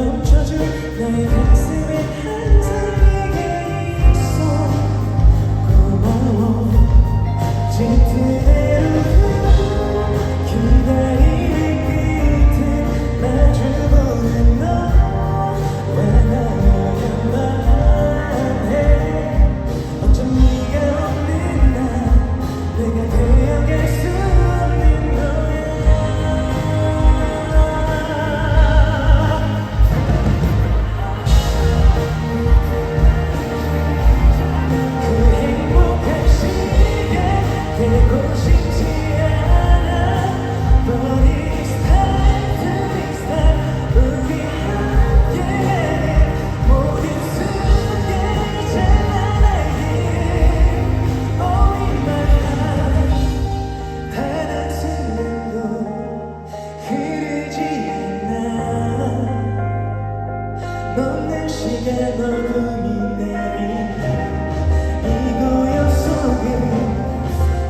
멈춰준 나의 가슴에 항상 내게 있어. 고마워. 짙은 기다리는 끝에 마주보는 너 원하여야만 해. 어쩜 네가 없는 날 내가 되어갈 수 없는 너야. 그 행복한 시간 되고 싶지 않아. But it's time to restart. 우리 함께하는 모든 순간이 찬란하길. Oh in my heart. 단 한순간도 흐르지 않아. 넘는 시간 어둠이 내리는 이 고요 속을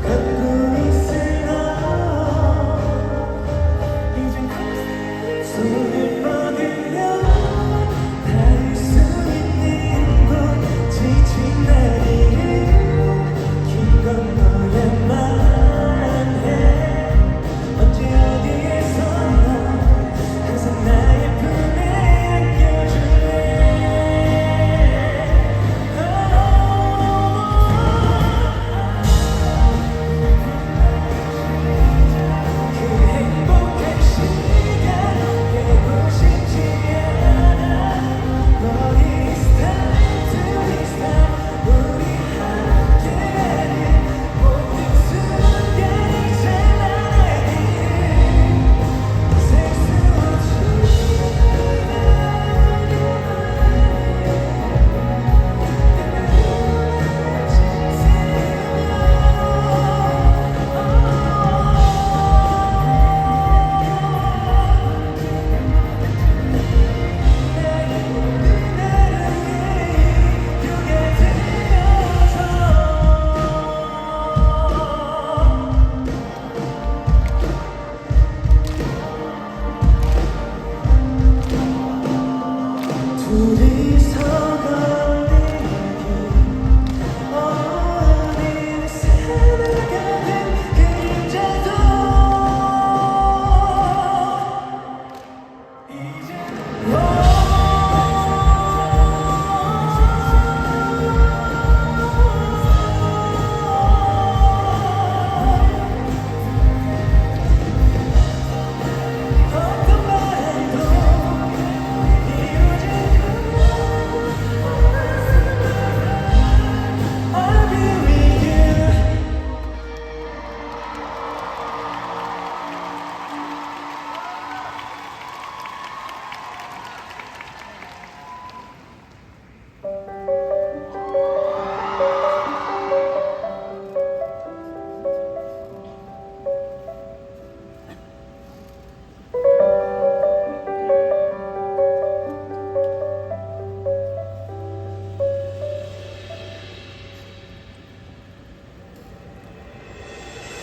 걷고 있을 너. 이젠 손을 뻗으며 닿을 수 있는 곳. 지친 나를 길 건너야만 해. 언제 어디에서나 항상 나의 품에 안겨줄래. 그 행복한 시간 되고 싶지 않아. But it's time to restart. 우리 함께하는 모든 순간이 찬란하길. 셀 수 없이 둘이서 걷는 길. 어느새 나가는 그림자도 이제 어떤 말도 이루어질 거야. I'll be with you.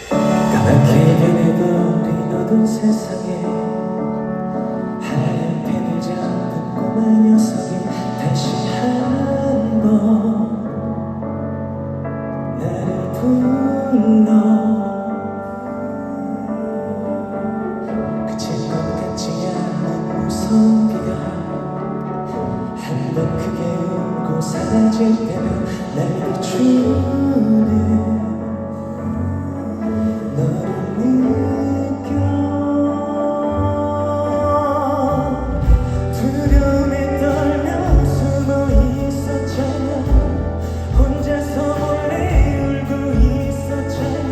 까맣게 변해버린 어두운 세상에 하얀 펜을 잡은 꼬마 녀석이 다시 한번 나를 불러. 그칠 것 같지 않은 무서운 비가 한번 크게 울고 사라질 때면 날 비추는 너를 느껴. 두려움에 떨며 숨어 있었잖아. 혼자서 몰래 울고 있었잖아.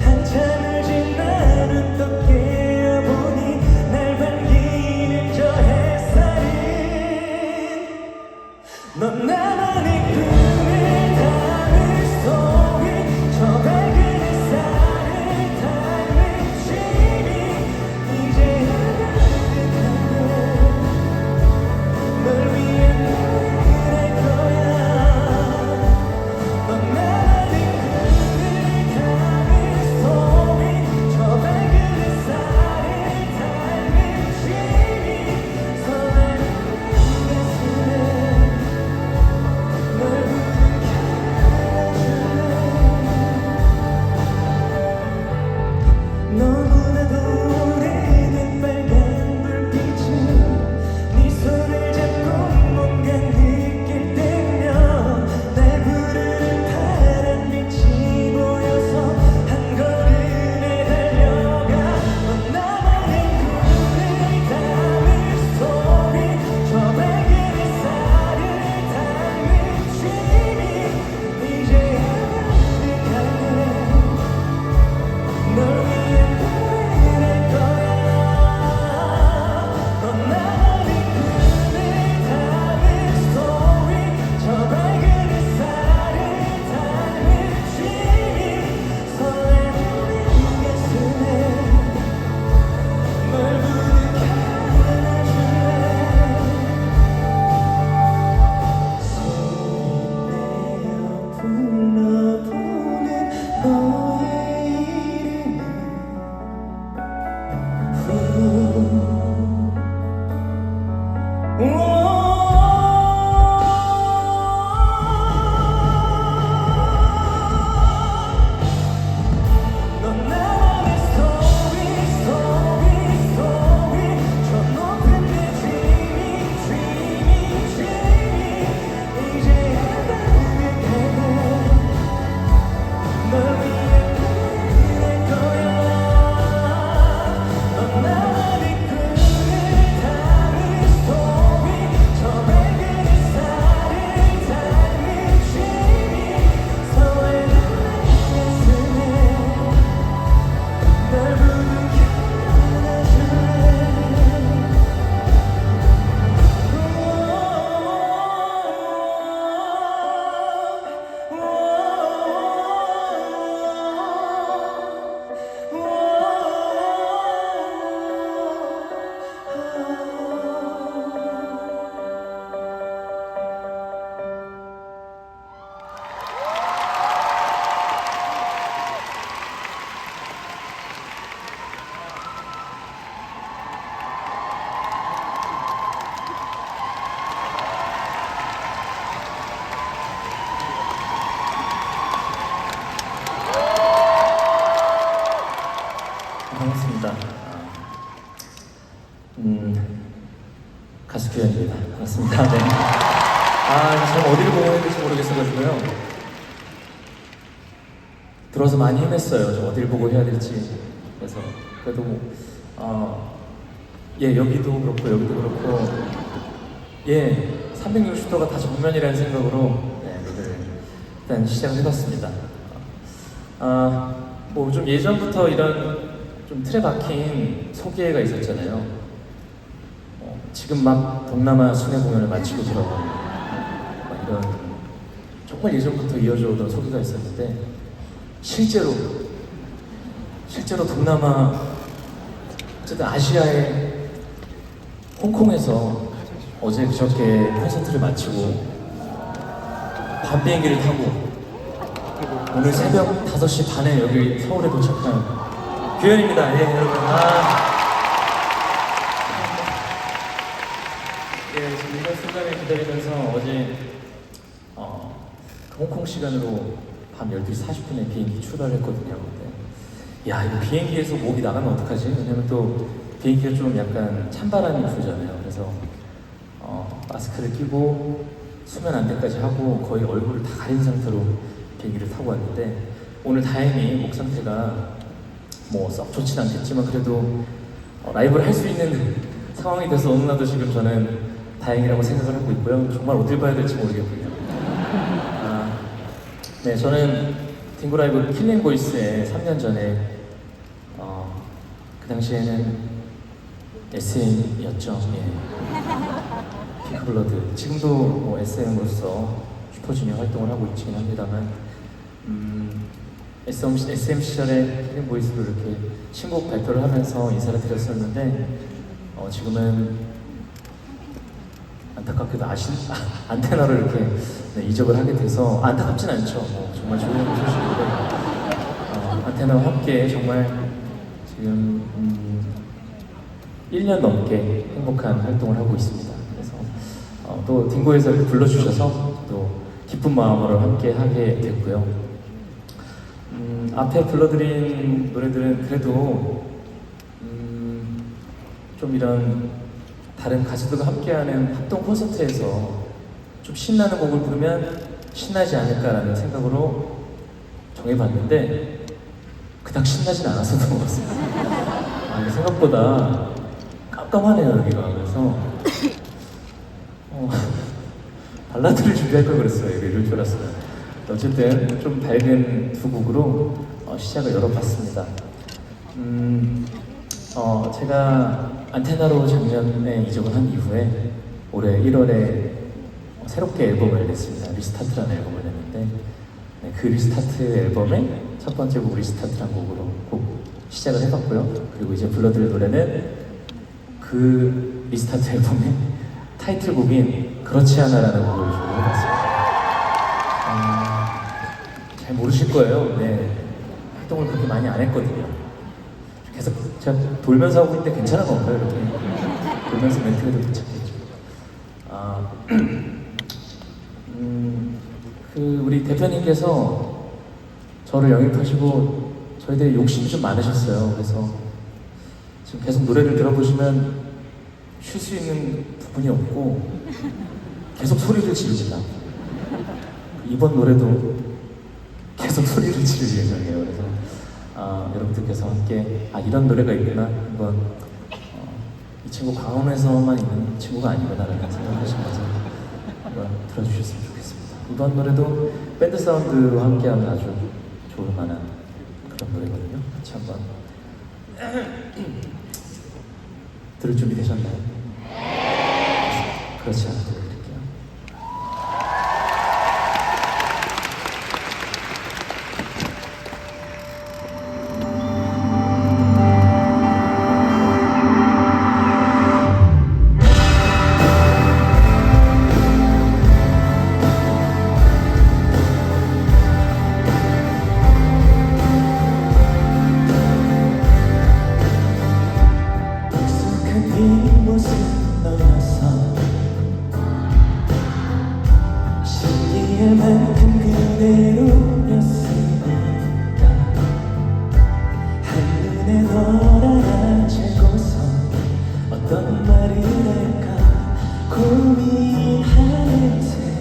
한참을 지나 눈 떠 깨어보니 날 반기는 저 햇살은 넌 나만의 꿈을 담을 수 넌 나만의 story, story, story. 저 높은 내 dreaming, dreaming, dreaming. 이제 해방을 가네. 널 위해 날 거야. 넌 나만의 꿈을 담은 story. 저 밝은 햇살을 닮은 dreaming. 설레는 내 가슴에 널 부둥켜 안아줄래. 반갑습니다. 가수 규현입니다. 반갑습니다. 네. 참 어디를 보고 해야 될지 모르겠어가지고요. 들어와서 많이 헤맸어요. 좀 어디를 보고 해야 될지. 그래서 그래도 여기도 그렇고 여기도 그렇고 360도가 다 정면이라는 생각으로 무대를 일단 시작을 해봤습니다. 뭐 좀 예전부터 이런 좀 틀에 박힌 소개가 있었잖아요. 지금 막 동남아 순회 공연을 마치고 돌아오는 이런 정말 예전부터 이어져 오던 소개가 있었는데 실제로 동남아 어쨌든 아시아의 홍콩에서 어제 그저께 콘서트를 마치고 밤 비행기를 타고 오늘 새벽 5시 반에 여기 서울에 도착한 규현입니다. 여러분. 지금 이런 순간을 기다리면서 어제 홍콩 시간으로 밤 12시 40분에 비행기 출발을 했거든요. 근데 이거 비행기에서 목이 나가면 어떡하지? 왜냐면 또 비행기가 좀 약간 찬바람이 불잖아요. 그래서 마스크를 끼고 수면 안대까지 하고 거의 얼굴을 다 가린 상태로 비행기를 타고 왔는데 오늘 다행히 목 상태가 뭐 썩 좋진 않겠지만 그래도 라이브를 할 수 있는 상황이 돼서 너무나도 지금 저는 다행이라고 생각을 하고 있고요. 정말 어딜 봐야 될지 모르겠군요. 네, 저는 딩고 라이브 킬링 보이스에 3년 전에 그 당시에는 SM이었죠. 핑크블러드. 지금도 뭐 SM으로서 슈퍼주니어 활동을 하고 있긴 합니다만 SM 시절에 킬링 보이스로 이렇게 신곡 발표를 하면서 인사를 드렸었는데 지금은 안타깝게도 안테나로 이렇게 이적을 하게 돼서 안타깝진 않죠. 정말 좋은 소식인데 안테나와 함께 정말 지금 1년 넘게 행복한 활동을 하고 있습니다. 그래서 또 딩고에서 이렇게 불러주셔서 또 기쁜 마음으로 함께 하게 됐고요. 앞에 불러드린 노래들은 그래도 좀 이런 다른 가수들과 함께하는 합동 콘서트에서 좀 신나는 곡을 부르면 신나지 않을까라는 생각으로 정해봤는데 그닥 신나진 않았었던 것 같습니다. 생각보다 깜깜하네요 여기가. 그래서 발라드를 준비할 걸 그랬어요. 이럴 줄 알았어요. 어쨌든 좀 밝은 두 곡으로 시작을 열어봤습니다. 제가 안테나로 작년에 이적을 한 이후에 올해 1월에 새롭게 앨범을 냈습니다. 리스타트라는 앨범을 냈는데 그 리스타트 앨범의 첫 번째 곡 리스타트라는 곡으로 시작을 해봤고요. 그리고 이제 불러드릴 노래는 그 리스타트 앨범의 타이틀곡인 그렇지 않아라는 곡을 준비해봤습니다. 잘 모르실 거예요. 활동을 그렇게 많이 안 했거든요. 계속 제가 돌면서 하고 있는데 괜찮은 건가요, 이렇게? 돌면서 멘트가 더 괜찮겠죠. 아, 우리 대표님께서 저를 영입하시고 저희들이 욕심이 좀 많으셨어요. 그래서 지금 계속 노래를 들어보시면 쉴 수 있는 부분이 없고 계속 소리를 지릅니다. 이번 노래도 계속 소리를 지를 예정이에요. 그래서 여러분들께서 함께 이런 노래가 있구나 한번 이 친구 광화문에서만 있는 친구가 아니구나라는 생각하시면서 한번 들어주셨으면 좋겠습니다. 이번 노래도 밴드 사운드와 함께하면 아주 좋을 만한 그런 노래거든요. 같이 한번 들을 준비 되셨나요? 그렇지 않아도 들려드릴게요. 만큼 그대로였으니까 한눈에 널 알아채고서 어떤 말을 할까 고민하는 새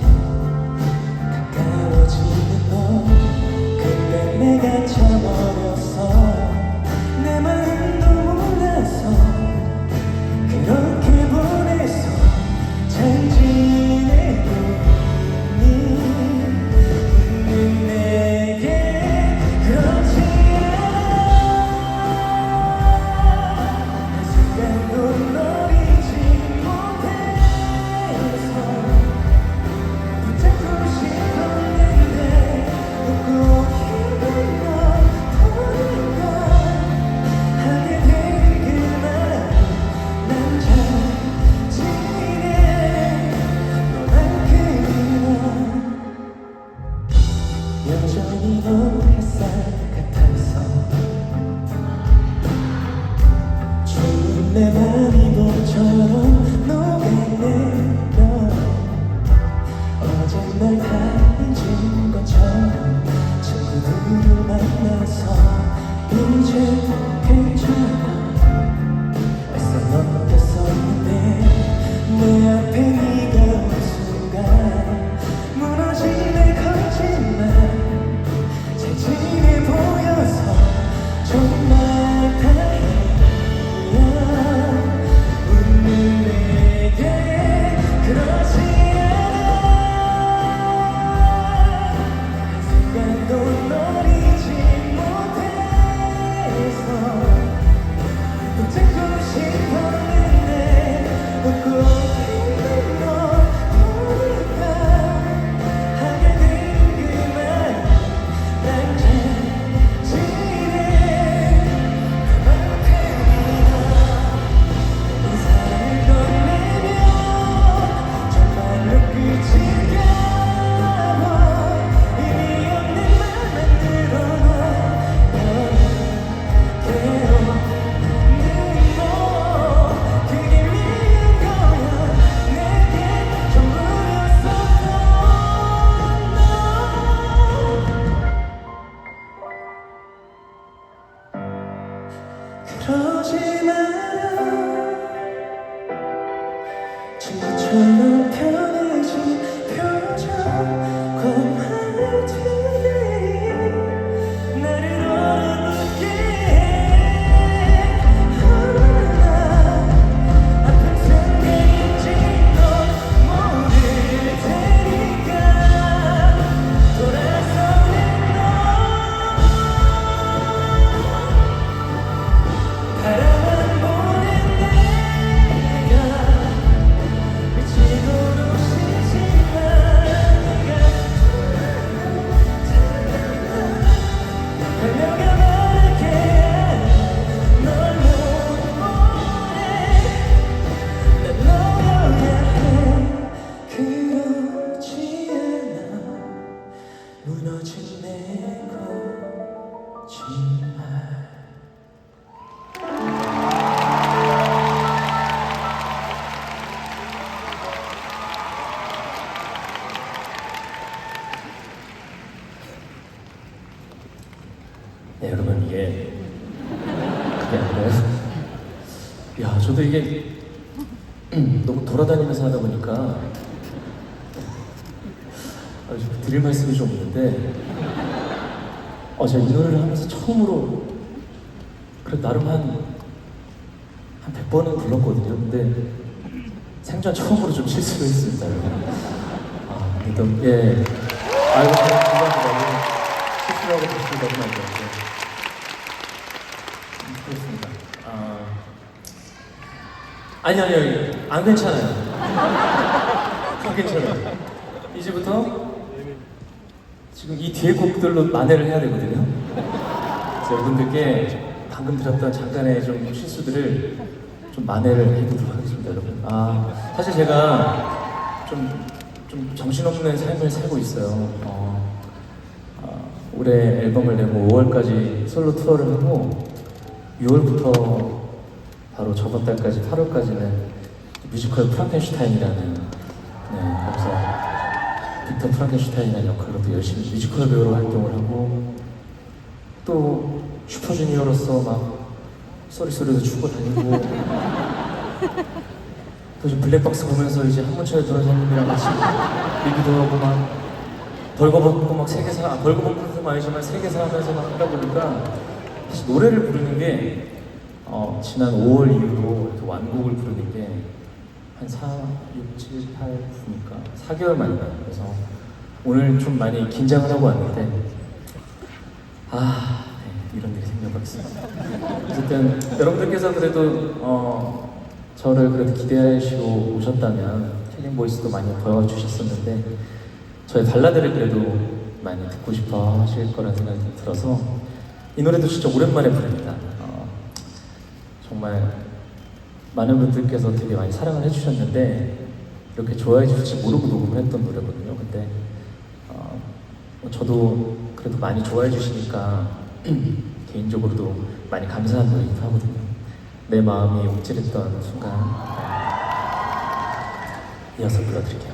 가까워지는 너 근데 내가 참 어려서 내 마음도 몰라서 그렇게 보내서 잘 지내고 여전히 넌 햇살 같아서 추운 내 맘이 봄처럼 녹아내려 어제 날 다 잊은 것처럼 친구들을 만나서 이제 괜찮아 애써 넘겼었는데 내 앞에 네가 온 순간 무너진 내 거짓말 지내 보여서 정말 다행이야 웃는 내게 그러지 않아 한순간도 널 잊지 못해서 붙잡고 싶었는데 웃고 있는 널 보니까 하게 된 그 말 난 잘 지내 그만큼이나 이 사랑을 건네면 정말로 끝일까 봐 의미 없는 말만 늘어놓으면 괴롭는 너 그게 미운 거야 내게 전부였었던 그러지 마라 친구처럼 편해진 표정 고마울 테니 나를 얼어붙게 해 아픈 순간인지 넌 모를 테니까 돌아서는 너 바라만 보는 내가 미치도록 싫지만 네가 네, 여러분 이게 그게 아니라요. 야, 저도 이게 너무 돌아다니면서 하다 보니까 드릴 말씀이 좀 있는데, 제가 이 노래를 하면서 처음으로 그래도 나름 한 100번은 불렀거든요. 근데 생전 처음으로 좀 실수를 했습니다, 여러분. 근데 예. 아이고, 감사합니다. 실수라고 다시 너무 안 좋았어요. 그렇습니다. 아니요. 안 괜찮아요. 안 괜찮아요. 이제부터 지금 이 뒤에 곡들로 만회를 해야 되거든요. 그래서 여러분들께 방금 들었던 잠깐의 좀 실수들을 좀 만회를 해보도록 하겠습니다, 여러분. 사실 제가 좀 정신없는 삶을 살고 있어요. 올해 앨범을 내고 5월까지 솔로 투어를 하고 6월부터 바로 저번 달까지 8월까지는 뮤지컬 프랑켄슈타인이라는 거기서 빅터 프랑켄슈타인이라는 역할로 또 열심히 뮤지컬 배우로 활동을 하고 또 슈퍼주니어로서 막 쏘리쏘리도 추고 다니고 또 이제 블랙박스 보면서 이제 한문철 도라사님이랑 같이 리뷰도 하고 막 벌거벗고 막 세계사 벌거벗고는 아니지만 세계사 하면서 막 하다 보니까 사실 노래를 부르는 게 지난 5월 이후로 이렇게 완곡을 부르는 게 한 4, 6, 7, 8, 9니까 4개월 만이에요. 그래서 오늘 좀 많이 긴장을 하고 왔는데 이런 일이 생겨버렸습니다. 어쨌든 여러분들께서 그래도 저를 그래도 기대하시고 오셨다면 킬링 보이스도 많이 보여주셨었는데 저의 발라드를 그래도 많이 듣고 싶어 하실 거라는 생각이 들어서 이 노래도 진짜 오랜만에 부릅니다. 정말 많은 분들께서 되게 많이 사랑을 해주셨는데 이렇게 좋아해 주실지 모르고 녹음을 했던 노래거든요. 근데 저도 그래도 많이 좋아해 주시니까 개인적으로도 많이 감사한 노래이기도 하거든요. 내 마음이 움찔했던 순간 이어서 불러드릴게요.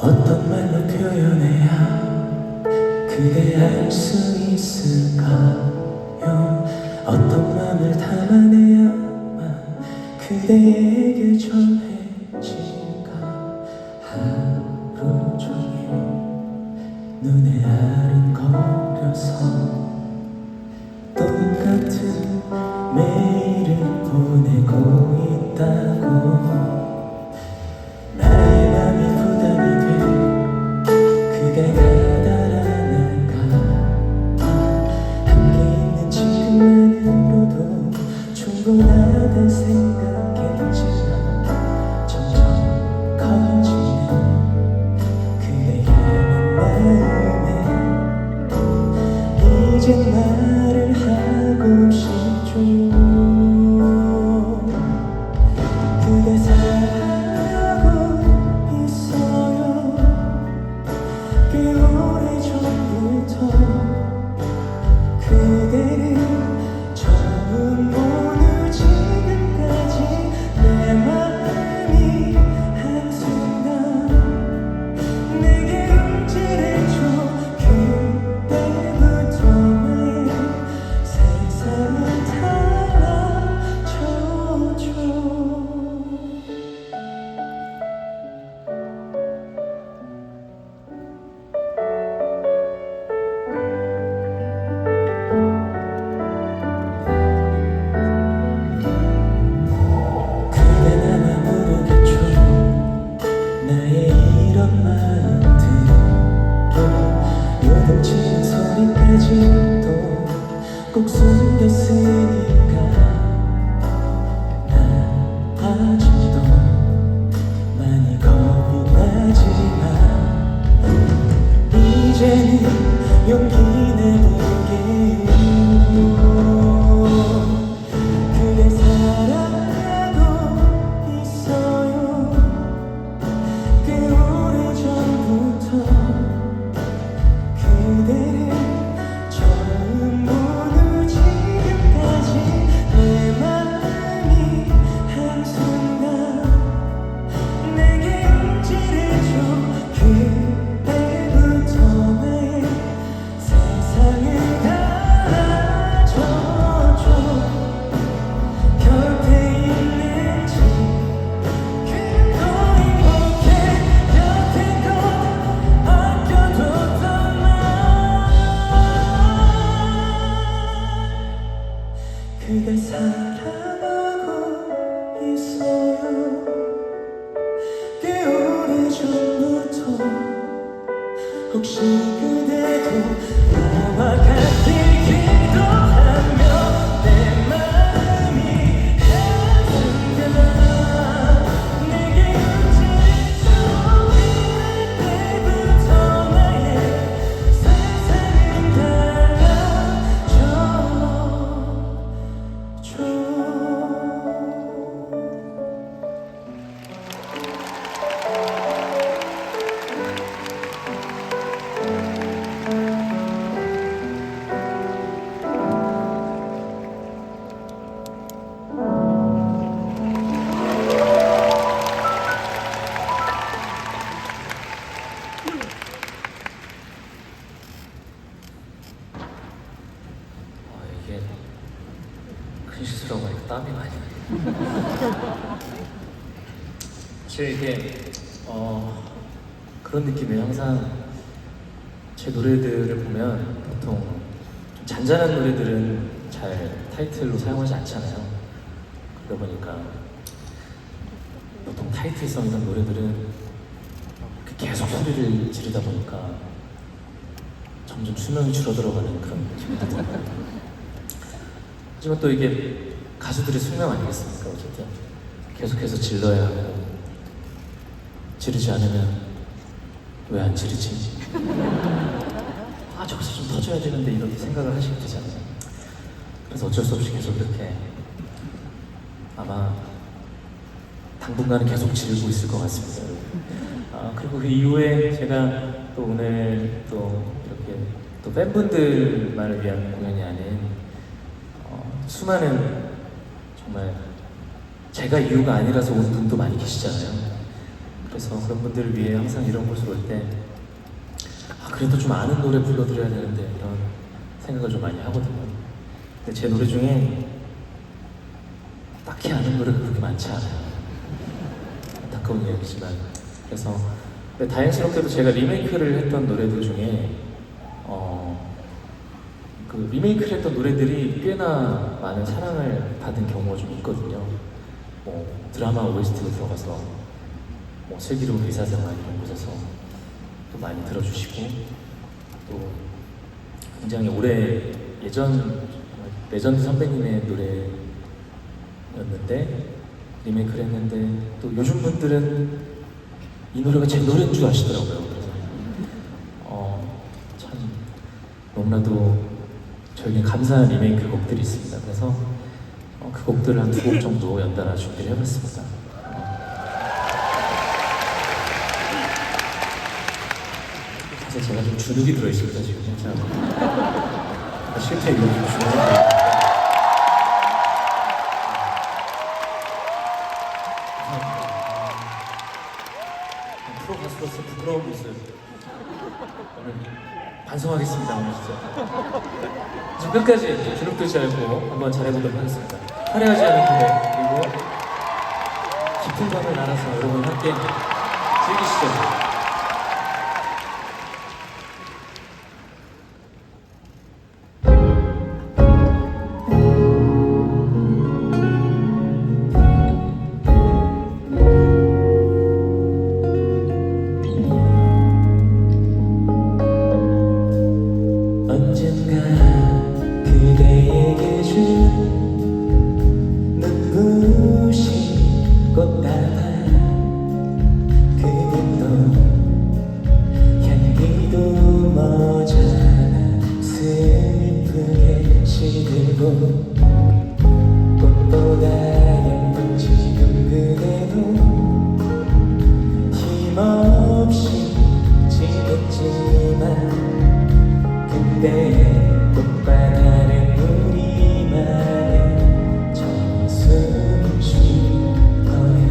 어떤 말로 표현해야 그대 알 수 있을까요? 어떤 마음을 담아내야만 그대에게 전해질까? 하루 종일 눈에 아른거려서 똑같은 매일을 보내고 있다고 나의 맘이 부담이 돼 그대가 달아날까 함께 있는 지금만으로도 충분하다 생각했지만 점점 커지는 그대의 마음에 이제 말을 하고 싶죠. 그대 사랑하고 있어요. 꽤 오래전부터 그대를 처음 본 지금까지 내 마음이 한순간 내게 움찔해줘. 그때부터 나의 세상을 달라져줘. 그댄 아마 모르겠죠. 나의 이런 마음들을 요동치는 소리까지도 꼭 숨겼으니까 난 아직도 많이 겁이 나지만 이제는 용기 내볼게요. 그대 사랑하고 있어요. 꽤 오래전부터 그대를 처음 본 후 지금까지 내 마음이 그대 사랑하고 있어요. 꽤 오래전부터. 혹시 그대도 나와 같이 기도하며 내 마음이 한순간 내게 움직일 때부터 나의 세상은 달라져. 이게 글씨스러워 보니까 땀이 많이 나요. 사실 이게 그런 느낌이에요. 항상 제 노래들을 보면 보통 좀 잔잔한 노래들은 잘 타이틀로 사용하지 않잖아요. 그러다 보니까 보통 타이틀성 있는 노래들은 계속 소리를 지르다 보니까 점점 수명이 줄어들어가는 그런 느낌이 들어요. 하지만 또 이게 가수들의 숙명 아니겠습니까? 어쨌든 계속해서 질러야 하고 지르지 않으면 왜 안 지르지? 아 저기서 좀 터져야 되는데 이렇게 생각을 하시게 되잖아요. 그래서 어쩔 수 없이 계속 이렇게 아마 당분간은 계속 지르고 있을 것 같습니다. 그리고 그 이후에 제가 또 오늘 또 이렇게 또 팬분들만을 위한 공연이 아닌 수많은 정말 제가 이유가 아니라서 온 분도 많이 계시잖아요. 그래서 그런 분들을 위해 항상 이런 곳을 올 때 그래도 좀 아는 노래 불러드려야 되는데 이런 생각을 좀 많이 하거든요. 근데 제 노래 중에 딱히 아는 노래가 그렇게 많지 않아요. 안타까운 이야기지만. 그래서 다행스럽게도 제가 리메이크를 했던 노래들 중에 그 리메이크를 했던 노래들이 꽤나 많은 사랑을 받은 경우가 좀 있거든요. 뭐 드라마 OST로 들어가서 뭐 슬기로운 의사생활 이런 곳에서 또 많이 들어주시고 또 굉장히 오래 예전 레전드 선배님의 노래였는데 리메이크를 했는데 또 요즘 분들은 이 노래가 제 노래인 줄 아시더라고요. 그래서 참 너무나도 저에게 감사한 리메이크 곡들이 있습니다. 그래서 그 곡들을 한 2곡 정도 연달아 준비를 해봤습니다. 사실 제가 좀 주눅이 들어있습니다 지금 진짜. 실패 이후 좀 주눅이 프로 가수로서 부끄러운 모습 오늘 반성하겠습니다. 오늘 진짜 저 끝까지 주눅 들지 않고 한번 잘해보도록 하겠습니다. 화려하지 않은 무대 그리고 깊은 밤을 날아서 여러분 함께 즐기시죠. 언젠가 그대에게 준 눈부신 꽃다발 그것도 향기도 머지않아 슬프게 시들고 꽃보다 예쁜 지금 그대도 힘없이 지냈지만 그때의 꽃과 다른 우리만의 정숨을 쉴 거야.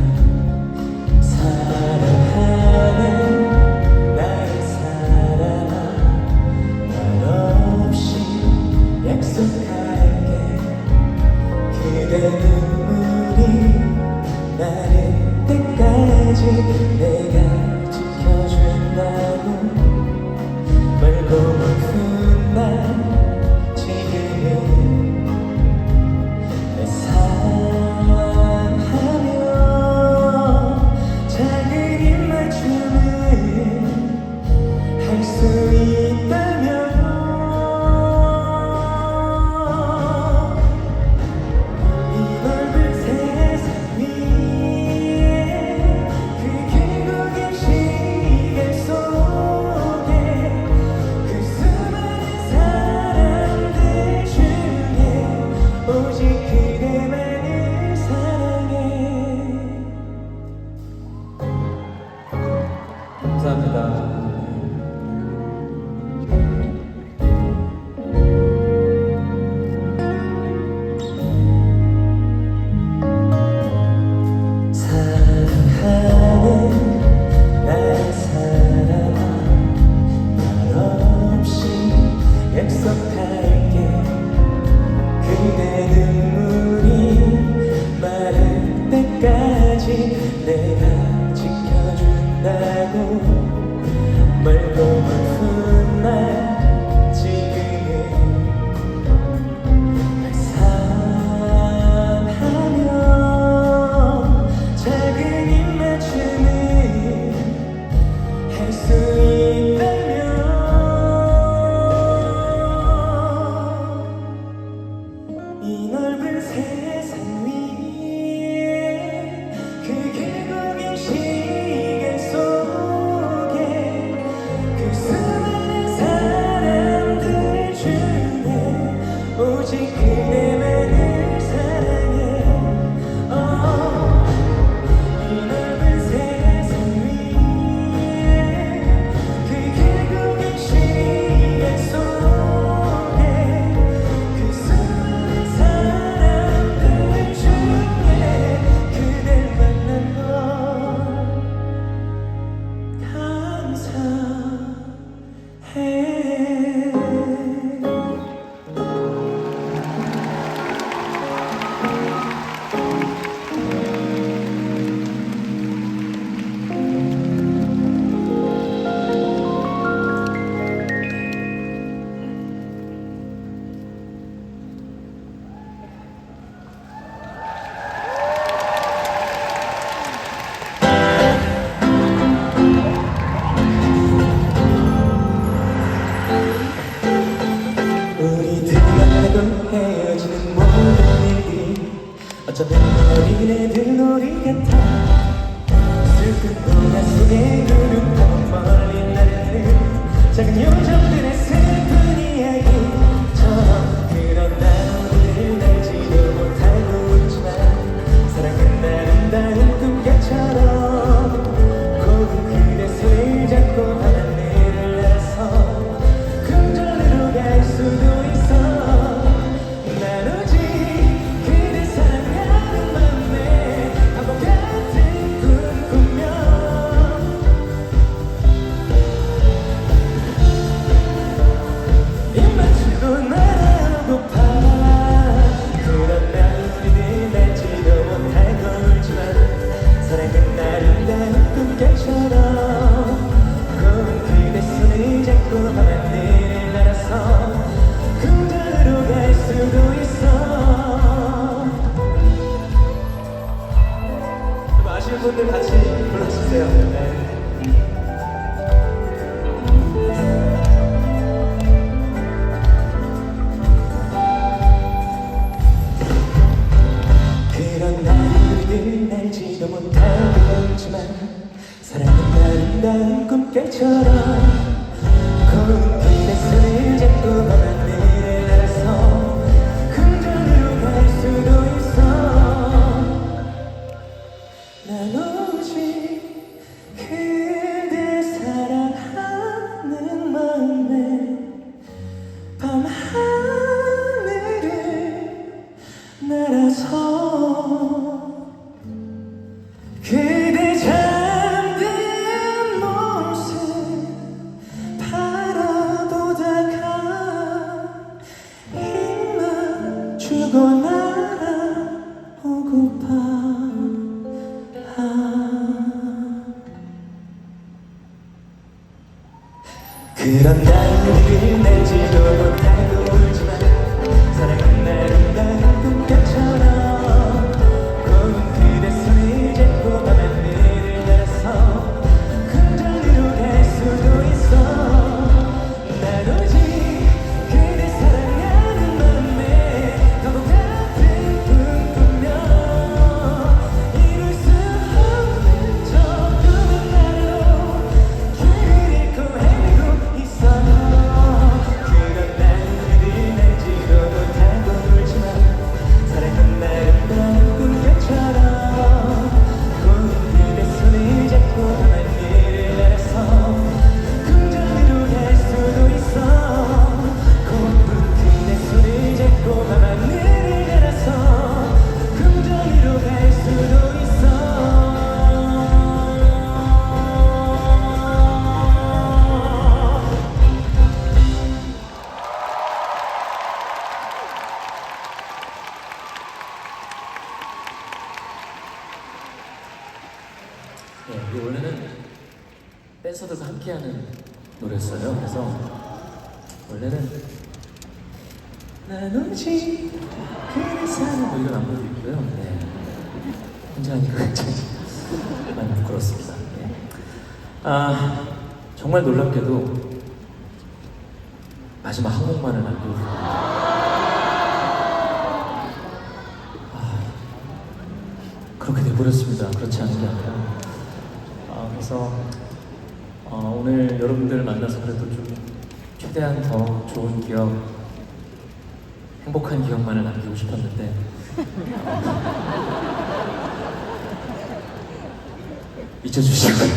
사랑하는 나의 사랑아 말 없이 약속할게. 그대 눈물이 나를 때까지 내가 지켜준다고 멀고 먼 훗날 어쩌면 어린애들 놀이 같아 슬픈 동화 속에 흐르고 멀리 나르는 작은 요정들의 슬픈 이야기처럼 그런 나무들을 날지도 못하고 있지만 사랑은 아름다운 꿈결처럼 고운 그대 손을 잡고 바닷물을 날아서 궁전으로 갈 수도 있어 난 오직 그대 사랑하는 맘에 바보 같은 꿈 꾸며 입 맞추고 날아오고파 그런 날 우리들 날지도 못하고 울지만 사랑은 아름다운 꿈결처럼 고운 그대 손을 잡고 바닷물을 날아서 궁전으로 갈 수도 있어 아시는 분들 같이 불러주세요. 네. 그런 나를 날지도 못하고 있지만 사랑은 아름다운 꿈결처럼 고운 그대 손을 잡고 바닷물을 날아서 궁전으로 갈 수도 있어 난 오직 그대 사랑하는 마음에 밤하늘을 날아서 그대 잠든 모습 바라보다가 힘만 주고 날아오고파 그런 날을 날지도 못하고 울지만 사랑은 아름다운 꿈결처럼 고운 그대 손을 잡고 바닷물을 날아서 궁전으로 갈 수도 있어 난 오직 그대 사랑하는 맘에 바보 같은 꿈 꾸며 이룰 수 없는 저 꿈은 나로 길을 잃고 헤매고 있어 그런 날들이 날지도 못하고 울지만 사랑은 아름다운 꿈결처럼 고운 그대 손을 잡고 바닷물을 날아서 궁전으로 갈 수도 있어 고운 그대 손을 잡고 바닷물을 날아서 궁전으로 갈 수도 있어 예, 이게 원래는 댄서들과 함께하는 노래였어요. 그래서 원래는 난 오직 그대 사랑 뭐 이런 안무도 있고요. 네. 혼자 하니까 굉장히 많이 부끄럽습니다. 네. 아, 정말 놀랍게도 마지막 한 곡만을 남기고 그렇게 돼버렸습니다. 그렇지 않은 게 아니라 그래서 오늘 여러분들을 만나서 그래도 좀 최대한 더 좋은 기억, 행복한 기억만을 남기고 싶었는데 잊혀주시고요.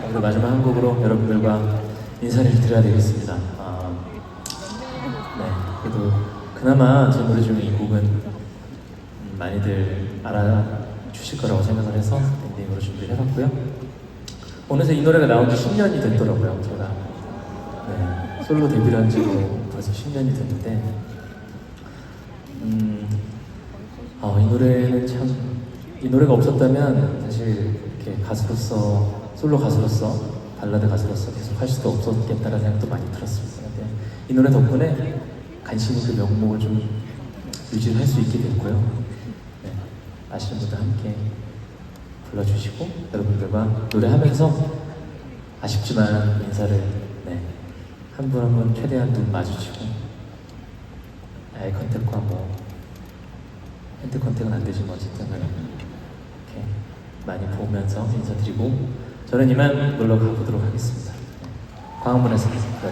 그리고 마지막 한 곡으로 여러분들과 인사를 드려야 되겠습니다. 네, 그래도 그나마 제 노래 중에 이 곡은 많이들 알아주실 거라고 생각을 해서 엔딩으로 준비를 해봤고요. 어느새 이 노래가 나온 지 10년이 됐더라고요. 제가 네, 솔로 데뷔를 한 지도 벌써 10년이 됐는데 이 노래는 참 이 노래가 없었다면 사실 이렇게 가수로서 솔로 가수로서 발라드 가수로서 계속 할 수도 없었겠다라는 생각도 많이 들었습니다. 근데 이 노래 덕분에 간신히 그 명목을 좀 유지할 수 있게 됐고요. 네, 아시는 분들 함께 불러주시고 여러분들과 노래하면서 아쉽지만 인사를 한 분 한 분 최대한 눈 마주치고 아이 컨택과 뭐 핸드 컨택은 안 되지만 어쨌든 이렇게 많이 보면서 인사드리고 저는 이만 놀러 가보도록 하겠습니다. 광화문에서 뵙겠습니다.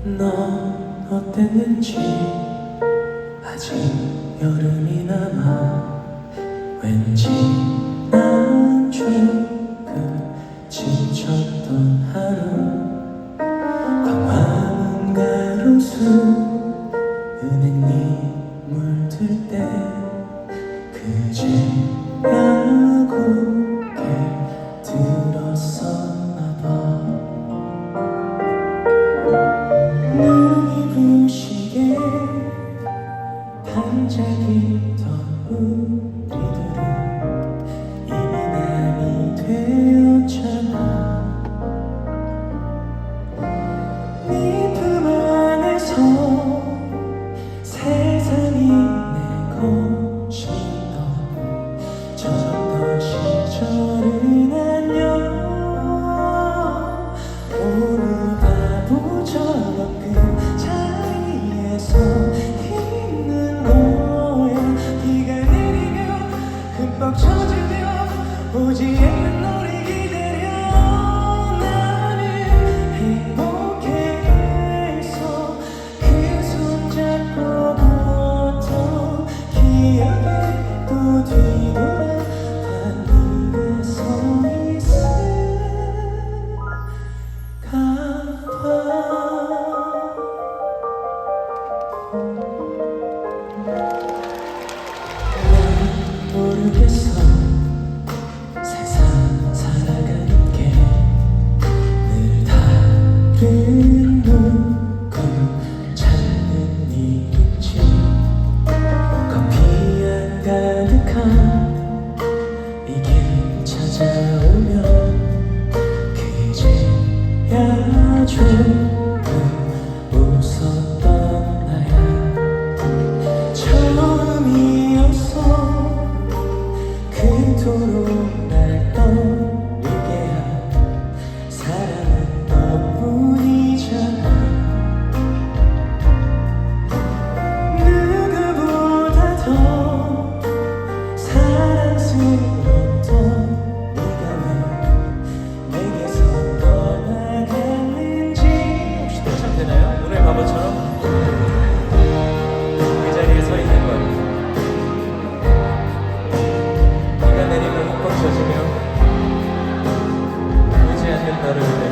넌 어땠는지 아직 여름이 남아 왠지 난 조금 지쳤던 하루 광화문 가로수 은행잎 물들 때 그제야 고개 들었었나 봐 눈이 부시게 반짝이던 우리들은 이미 남이 되었잖아 네 품 안에서 세상이 내 것이던 저던 시절은 안녕 오늘 바보처럼 그 자리에서 있는 거야 비가 내리며 흠뻑 젖으며 오지 않는 너를 기다려 나는 행복해서 그 손잡고 걷던 기억에 또 뒤돌아 달리게 서 난 모르겠어 세상 살아가는 게 늘 다른 누굴 찾는 일인지 커피 안 가득한 이 길 찾아오면 그제야 조금 웃었던 나야 처음이었어 그토록 날 떠올리게 한 사랑은 너뿐이잖아 누구보다 더 사랑스러웠던 네가 왜 내게서 떠나갔는지 혹시 대참되나요? 오늘 바보처럼 그 자리에 서 있는 걸 비가 내리면 흠뻑 젖으며 보지 않는 너를 기다려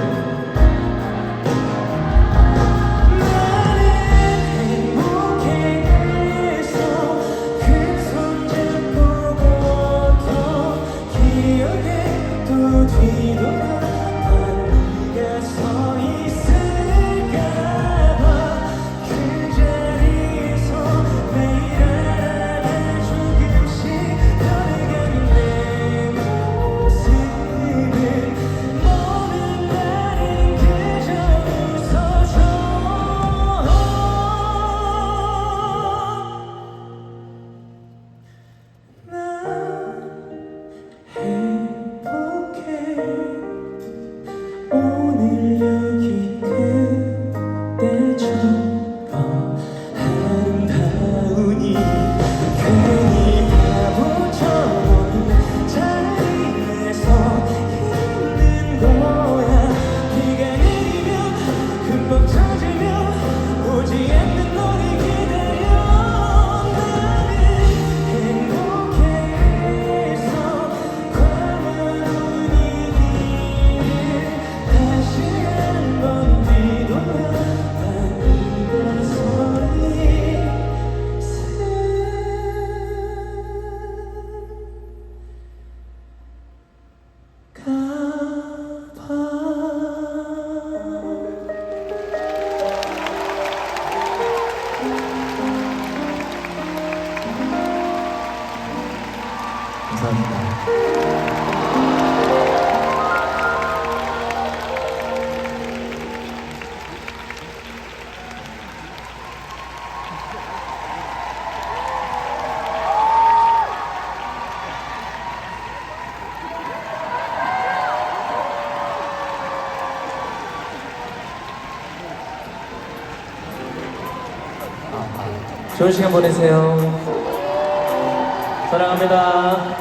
오늘 여기 그때처럼 아름다우니 괜히 바보처럼 자리에서 있는 거야 비가 내리면 흠뻑 젖으며 오지 않는 너를 기다려 나는 행복해서 광화문 이 길을 다시 한번 뒤돌아 달리던 소리 감사합니다. 좋은 시간 보내세요. 사랑합니다.